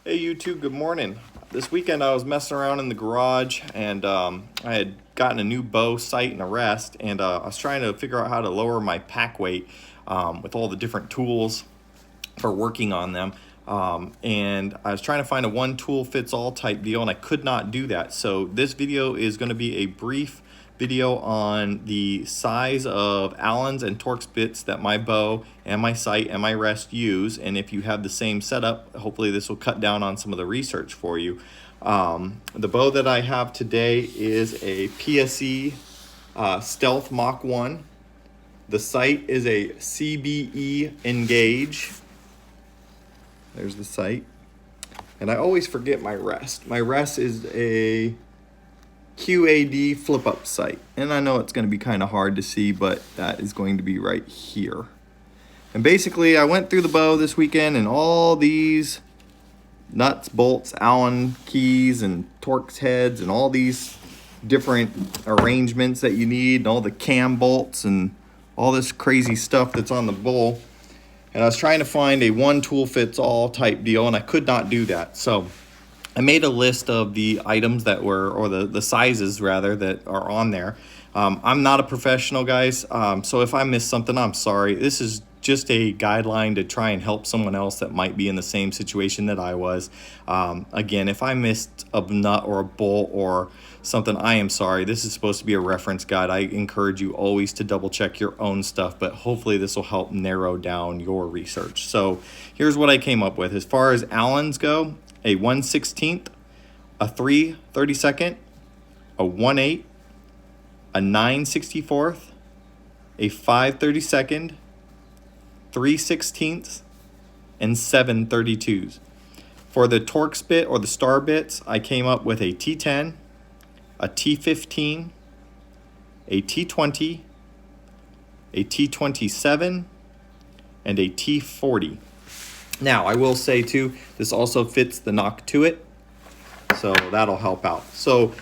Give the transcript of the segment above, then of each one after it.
Hey YouTube, good morning. This weekend I was messing around in the garage and I had gotten a new bow sight and a rest, and I was trying to figure out how to lower my pack weight with all the different tools for working on them. And I was trying to find a one tool fits all type deal, and I could not do that. So this video is going to be a brief video on the size of Allen's and Torques bits that my bow and my sight and my rest use. And if you have the same setup, hopefully this will cut down on some of the research for you. The bow that I have today is a PSE Stealth Mach 1. The sight is a CBE Engage. There's the sight. And I always forget my rest. My rest is a QAD flip-up sight. And I know it's going to be kind of hard to see, but that is going to be right here. And basically, I went through the bow this weekend, and all these nuts, bolts, Allen keys, and Torques heads, and all these different arrangements that you need, and all the cam bolts, and all this crazy stuff that's on the bull. And I was trying to find a one tool fits all type deal, and I could not do that. So I made a list of the items that were, or the sizes rather, that are on there. I'm not a professional, guys, so if I missed something, I'm sorry. This is just a guideline to try and help someone else that might be in the same situation that I was. Again, if I missed a nut or a bolt or something, I am sorry. This is supposed to be a reference guide. I encourage you always to double check your own stuff, but hopefully this will help narrow down your research. So here's what I came up with. As far as Allens go, a 1/16, a 3/32, a 1/8, a 9/64, a 5/32, 3/16, and 7/32. For the Torques bit or the star bits, I came up with a T10, a T15, a T20, a T27, and a T40. Now, I will say too, this also fits the knock to it, so that'll help out. So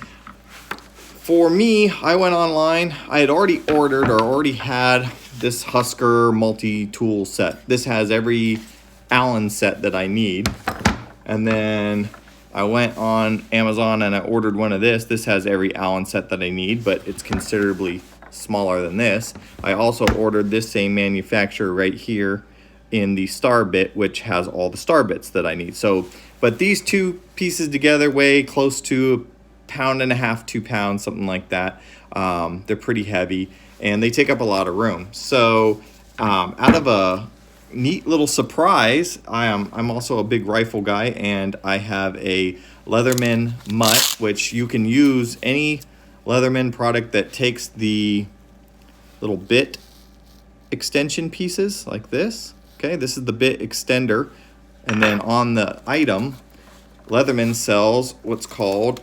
for me, I went online. I had already ordered or already had this Husker multi-tool set. This has every Allen set that I need. And then I went on Amazon and I ordered one of this. This has every Allen set that I need, but it's considerably smaller than this. I also ordered this same manufacturer right here in the star bit, which has all the star bits that I need. So, but these two pieces together weigh close to 1.5 pounds, 2 pounds, something like that. They're pretty heavy and they take up a lot of room. So out of a neat little surprise, I'm also a big rifle guy, and I have a Leatherman Mach, which you can use any Leatherman product that takes the little bit extension pieces like this. Okay, this is the bit extender, and then on the item, Leatherman sells what's called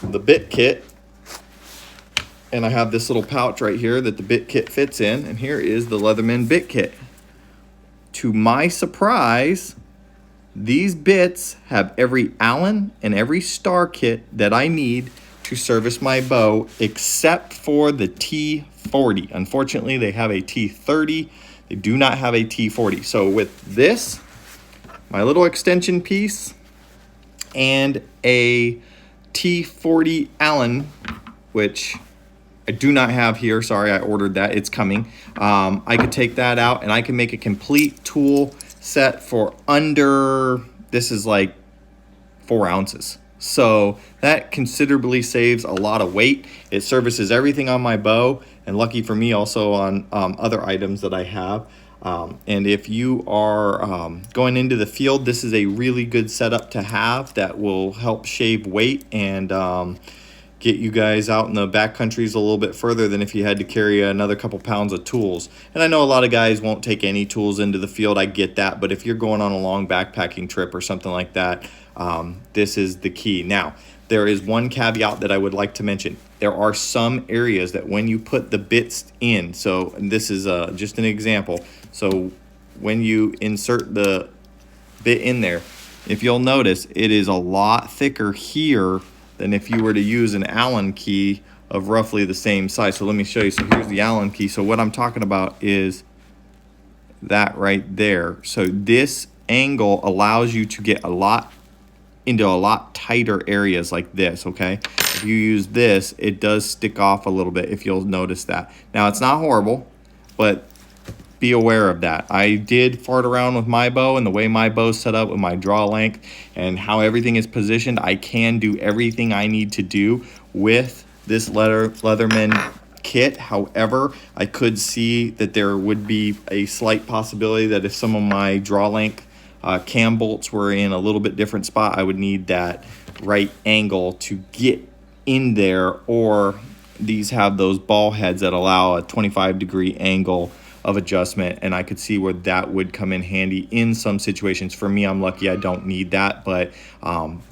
the bit kit, and I have this little pouch right here that the bit kit fits in, and here is the Leatherman bit kit. To my surprise, these bits have every Allen and every star kit that I need to service my bow, except for the T40. Unfortunately, they have a T30. They do not have a T40. So with this, my little extension piece, and a T40 Allen, which I do not have here. Sorry, I ordered that. It's coming. I could take that out and I can make a complete tool set for under, this is like 4 ounces. So that considerably saves a lot of weight. It services everything on my bow, and lucky for me also on other items that I have. And if you are going into the field, this is a really good setup to have that will help shave weight and get you guys out in the back countries a little bit further than if you had to carry another couple pounds of tools. And I know a lot of guys won't take any tools into the field. I get that. But if you're going on a long backpacking trip or something like that, this is the key. Now, there is one caveat that I would like to mention. There are some areas that when you put the bits in, so this is just an example. So when you insert the bit in there, if you'll notice, it is a lot thicker here than if you were to use an Allen key of roughly the same size. So let me show you. So here's the Allen key. So what I'm talking about is that right there. So this angle allows you to get into a lot tighter areas like this, okay? If you use this, it does stick off a little bit, if you'll notice that. Now, it's not horrible, but be aware of that. I did fart around with my bow and the way my bow's set up with my draw length and how everything is positioned. I can do everything I need to do with this Leatherman kit. However, I could see that there would be a slight possibility that if some of my draw length cam bolts were in a little bit different spot, I would need that right angle to get in there, or these have those ball heads that allow a 25-degree angle of adjustment, and I could see where that would come in handy in some situations. For me, I'm lucky I don't need that, but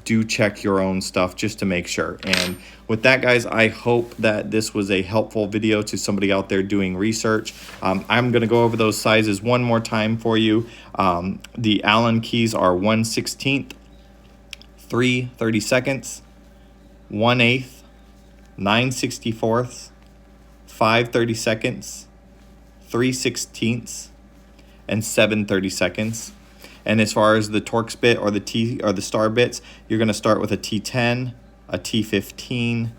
do check your own stuff just to make sure. And with that, guys, I hope that this was a helpful video to somebody out there doing research. I'm going to go over those sizes one more time for you. The Allen keys are 1/16, 3/32, 1/8, 9/64, 5/32, 3/16, and 7/32. And as far as the Torques bit or the star bits, you're going to start with a T10, a T15,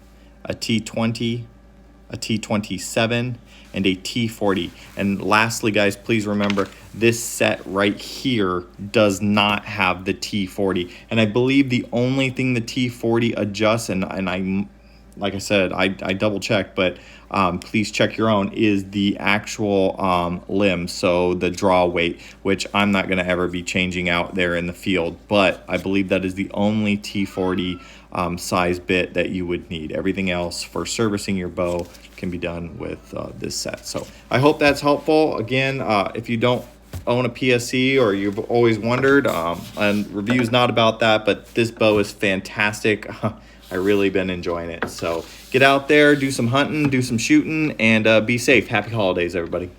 a T20, a T27, and a T40. And lastly, guys, please remember this set right here does not have the T40. And I believe the only thing the T40 adjusts, and I, like I said, I double checked, but please check your own, is the actual limb, so the draw weight, which I'm not going to ever be changing out there in the field, but I believe that is the only T40 size bit that you would need. Everything else for servicing your bow can be done with this set. So I hope that's helpful. Again, if you don't own a PSE or you've always wondered, and review's not about that, but this bow is fantastic. I really been enjoying it. So get out there, do some hunting, do some shooting, and be safe. Happy holidays, everybody.